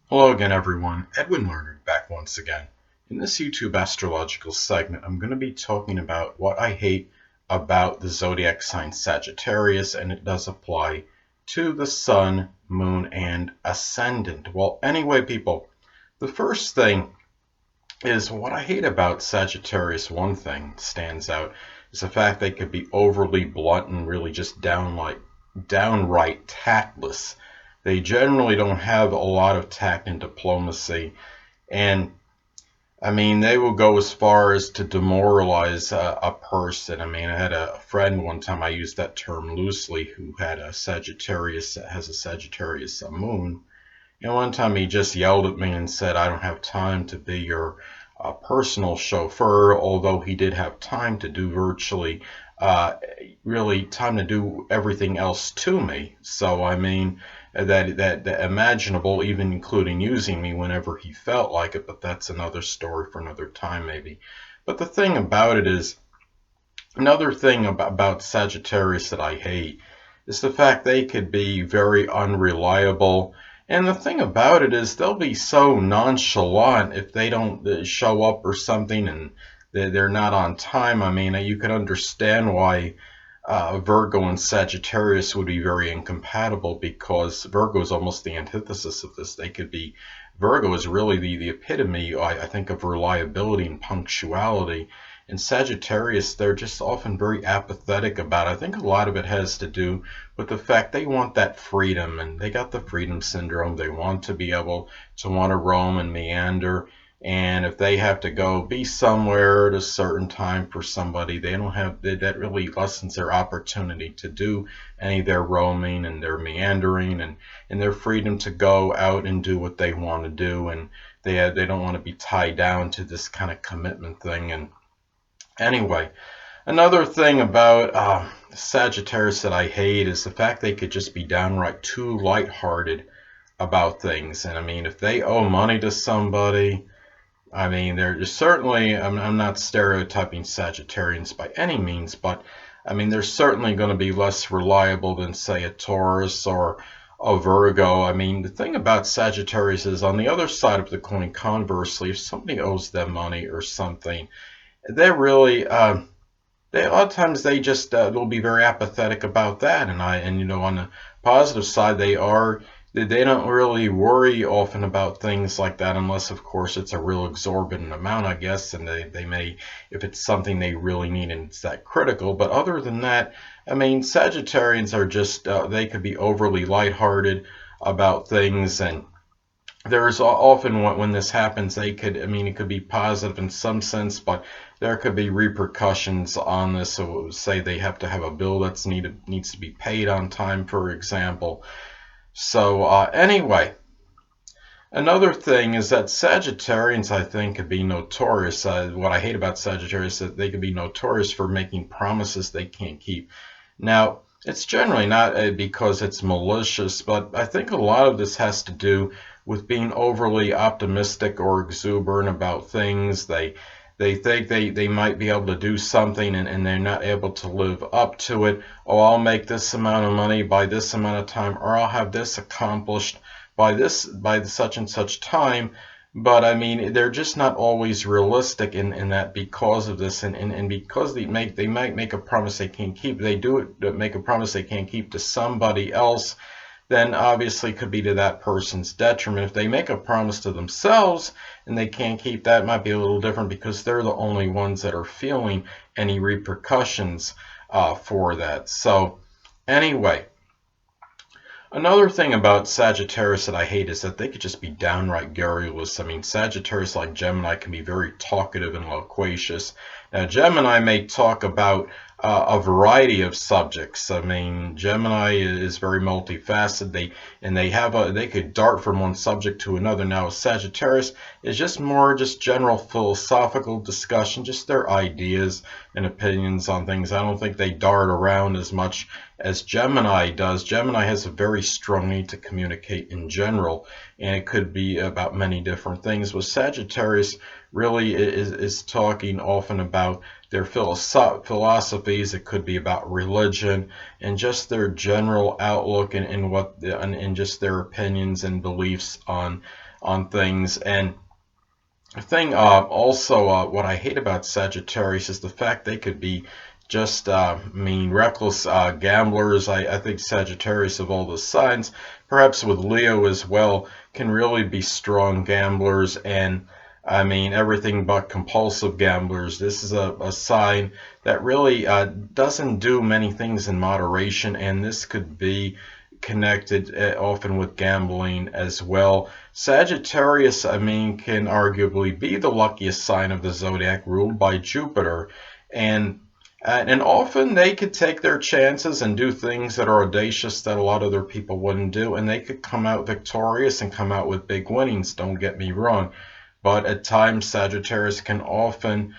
Hello again, everyone. Edwin Learnard back once again. In this YouTube astrological segment, I'm going to be talking about what I hate about the zodiac sign Sagittarius, and it does apply to the Sun, Moon, and Ascendant. Well, anyway, people, the first thing is what I hate about Sagittarius. One thing stands out is the fact they could be overly blunt and really just downright tactless. They generally don't have a lot of tact and diplomacy, and I mean, they will go as far as to demoralize a person. I mean, I had a friend one time, I used that term loosely, who had a Sagittarius, has a Sagittarius moon. And one time he just yelled at me and said, I don't have time to be your personal chauffeur, although he did have time to do virtually, uh, really time to do everything else to me. So, I mean, that imaginable, even including using me whenever he felt like it, but that's another story for another time, maybe. But the thing about it is, another thing about Sagittarius that I hate is the fact they could be very unreliable. And the thing about it is they'll be so nonchalant if they don't show up or something and they're not on time. I mean, you can understand why Virgo and Sagittarius would be very incompatible, because Virgo is almost the antithesis of this. They could be, Virgo is really the epitome, I think, of reliability and punctuality. In Sagittarius, they're just often very apathetic about it. I think a lot of it has to do with the fact they want that freedom, and they got the freedom syndrome. They want to be able to want to roam and meander. And if they have to go be somewhere at a certain time for somebody, they don't have that really lessens their opportunity to do any of their roaming and their meandering and their freedom to go out and do what they want to do. And they don't want to be tied down to this kind of commitment thing. And anyway, another thing about Sagittarius that I hate is the fact they could just be downright too lighthearted about things. And I mean, if they owe money to somebody, I mean, they're certainly, I'm not stereotyping Sagittarians by any means, but I mean, they're certainly going to be less reliable than, say, a Taurus or a Virgo. I mean, the thing about Sagittarius is, on the other side of the coin, conversely, if somebody owes them money or something, they're really, they a lot of times they just will be very apathetic about that. And you know, on the positive side, they don't really worry often about things like that, unless of course it's a real exorbitant amount, I guess, and they may, if it's something they really need and it's that critical. But other than that, I mean, Sagittarians are just they could be overly lighthearted about things. And there's often when this happens, they could, I mean, it could be positive in some sense, but there could be repercussions on this. So say they have to have a bill that's needs to be paid on time, for example. So anyway, another thing is that Sagittarians, I think, could be notorious. What I hate about Sagittarius is that they could be notorious for making promises they can't keep. Now, it's generally not because it's malicious, but I think a lot of this has to do with being overly optimistic or exuberant about things. They think they might be able to do something, and they're not able to live up to it. Oh, I'll make this amount of money by this amount of time, or I'll have this accomplished by the such and such time. But I mean, they're just not always realistic in that, because of this, and because they might make a promise they can't keep. They do it, make a promise they can't keep to somebody else, then obviously could be to that person's detriment. If they make a promise to themselves and they can't keep that, it might be a little different, because they're the only ones that are feeling any repercussions for that. So anyway, another thing about Sagittarius that I hate is that they could just be downright garrulous. I mean, Sagittarius, like Gemini, can be very talkative and loquacious. Now, Gemini may talk about a variety of subjects. I mean, Gemini is very multifaceted. They could dart from one subject to another. Now, Sagittarius is just more just general philosophical discussion, just their ideas and opinions on things. I don't think they dart around as much as Gemini does. Gemini has a very strong need to communicate in general, and it could be about many different things. With Sagittarius, really is talking often about their philosophies. It could be about religion and just their general outlook and just their opinions and beliefs on things. And the thing also what I hate about Sagittarius is the fact they could be just reckless gamblers. I think Sagittarius of all the signs, perhaps with Leo as well, can really be strong gamblers, and everything but compulsive gamblers. This is a sign that really doesn't do many things in moderation, and this could be connected often with gambling as well. Sagittarius, can arguably be the luckiest sign of the zodiac, ruled by Jupiter, and often they could take their chances and do things that are audacious that a lot of other people wouldn't do, and they could come out victorious and come out with big winnings, don't get me wrong. But at times Sagittarius can often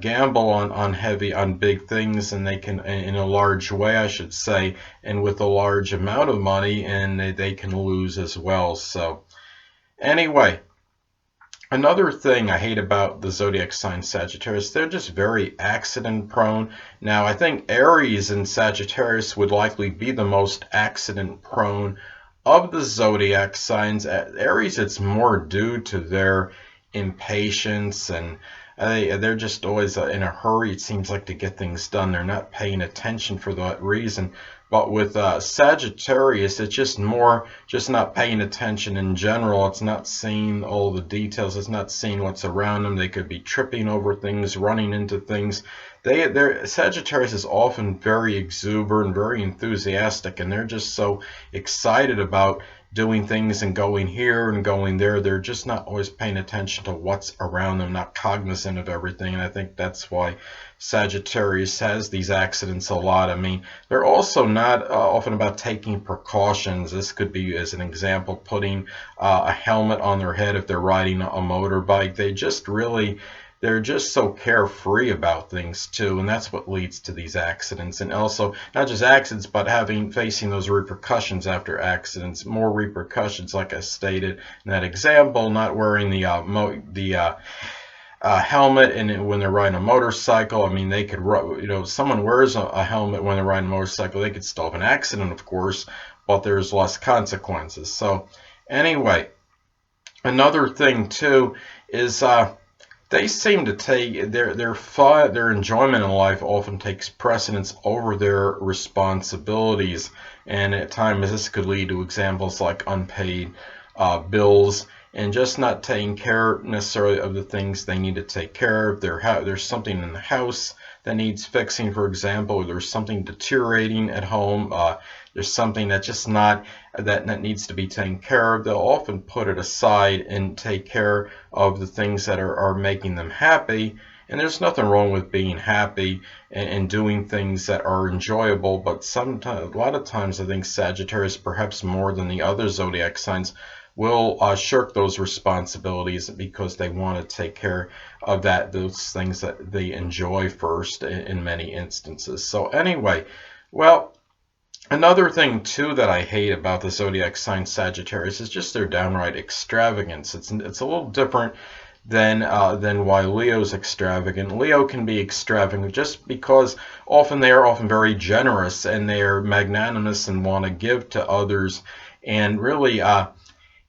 gamble on big things, and they can, in a large way I should say, and with a large amount of money, and they can lose as well. So anyway, another thing I hate about the zodiac sign Sagittarius, they're just very accident prone. Now I think Aries and Sagittarius would likely be the most accident prone of the zodiac signs. At Aries, it's more due to their impatience, and they're just always in a hurry, it seems like, to get things done. They're not paying attention for that reason. But with Sagittarius, it's just not paying attention in general. It's not seeing all the details. It's not seeing what's around them. They could be tripping over things, running into things. Sagittarius is often very exuberant, very enthusiastic, and they're just so excited about doing things and going here and going there. They're just not always paying attention to what's around them, not cognizant of everything. And I think that's why Sagittarius has these accidents a lot. They're also not often about taking precautions. This could be, as an example, putting a helmet on their head if they're riding a motorbike. They're just so carefree about things too, and that's what leads to these accidents. And also, not just accidents, but facing those repercussions after accidents. More repercussions, like I stated in that example, not wearing the helmet and when they're riding a motorcycle. They could, someone wears a helmet when they're riding a motorcycle, they could still have an accident, of course, but there's less consequences. So anyway, another thing too is they seem to take their enjoyment in life often takes precedence over their responsibilities, and at times this could lead to examples like unpaid bills and just not taking care necessarily of the things they need to take care of. There's something in the house that needs fixing, for example, or there's something deteriorating at home. There's something that's just not that needs to be taken care of. They'll often put it aside and take care of the things that are making them happy. And there's nothing wrong with being happy and doing things that are enjoyable, but sometimes, a lot of times, I think Sagittarius, perhaps more than the other zodiac signs, will shirk those responsibilities because they want to take care of those things that they enjoy first in many instances. So anyway, well, another thing too that I hate about the zodiac sign Sagittarius is just their downright extravagance. It's a little different than why Leo's extravagant. Leo can be extravagant just because they are often very generous, and they are magnanimous and want to give to others, and really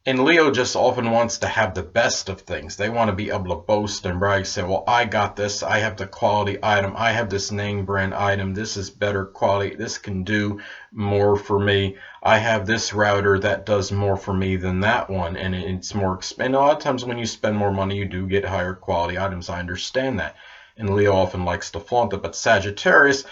and Leo just often wants to have the best of things. They want to be able to boast and brag, say, well, I got this, I have the quality item, I have this name brand item, this is better quality, this can do more for me, I have this router that does more for me than that one, and it's more expensive. And a lot of times when you spend more money, you do get higher quality items. I understand that. And Leo often likes to flaunt it. But Sagittarius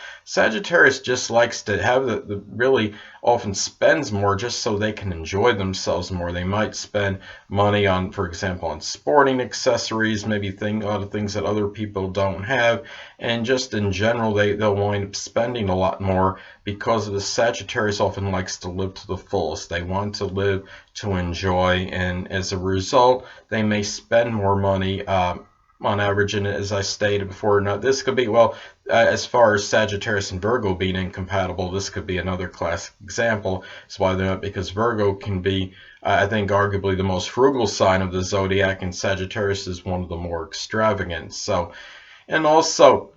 just likes to have the really often spends more just so they can enjoy themselves more. They might spend money on, for example, on sporting accessories, maybe a lot of things that other people don't have. And just in general, they'll wind up spending a lot more because of the Sagittarius often likes to live to the fullest. They want to live to enjoy. And as a result, they may spend more money on average. And as I stated before, now this could be, well, as far as Sagittarius and Virgo being incompatible, this could be another classic example. That's why they're not, because Virgo can be, I think, arguably the most frugal sign of the zodiac, and Sagittarius is one of the more extravagant. So, and also,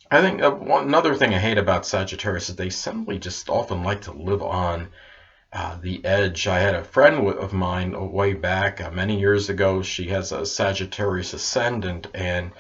I think another thing I hate about Sagittarius is they simply just often like to live on the edge. I had a friend of mine way back many years ago. She has a Sagittarius ascendant, and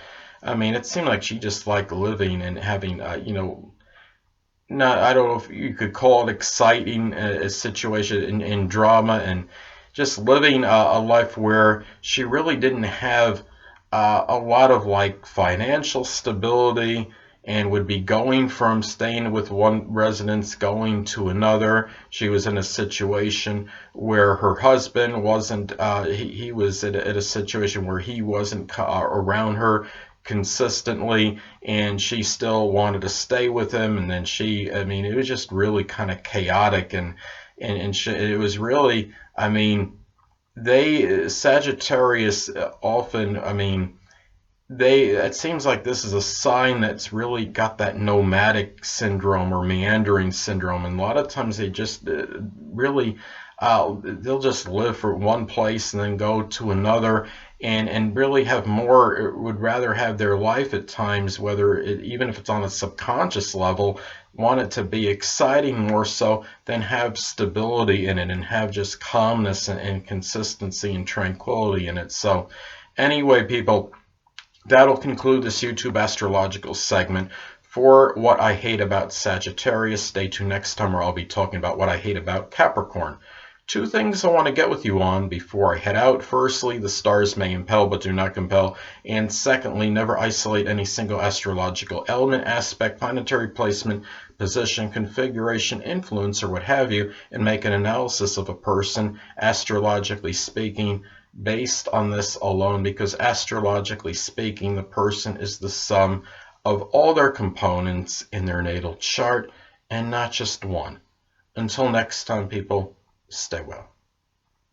I mean, it seemed like she just liked living and having, not, I don't know if you could call it exciting a situation in drama, and just living a life where she really didn't have a lot of like financial stability, and would be going from staying with one residence going to another. She was in a situation where her husband wasn't, he was at a situation where he wasn't around her consistently, and she still wanted to stay with him. And then I mean, it was just really kind of chaotic, and it was really, I mean, Sagittarius often, I mean, it seems like this is a sign that's really got that nomadic syndrome or meandering syndrome, and a lot of times they just really they'll just live for one place and then go to another, and really have more, would rather have their life at times, even if it's on a subconscious level, want it to be exciting more so than have stability in it, and have just calmness and consistency and tranquility in it. So anyway, people, that'll conclude this YouTube astrological segment for what I hate about Sagittarius. Stay tuned next time, where I'll be talking about what I hate about Capricorn. Two things I want to get with you on before I head out. Firstly, the stars may impel but do not compel. And secondly, never isolate any single astrological element, aspect, planetary placement, position, configuration, influence, or what have you, and make an analysis of a person, astrologically speaking, based on this alone, because astrologically speaking, the person is the sum of all their components in their natal chart, and not just one. Until next time, people, stay well.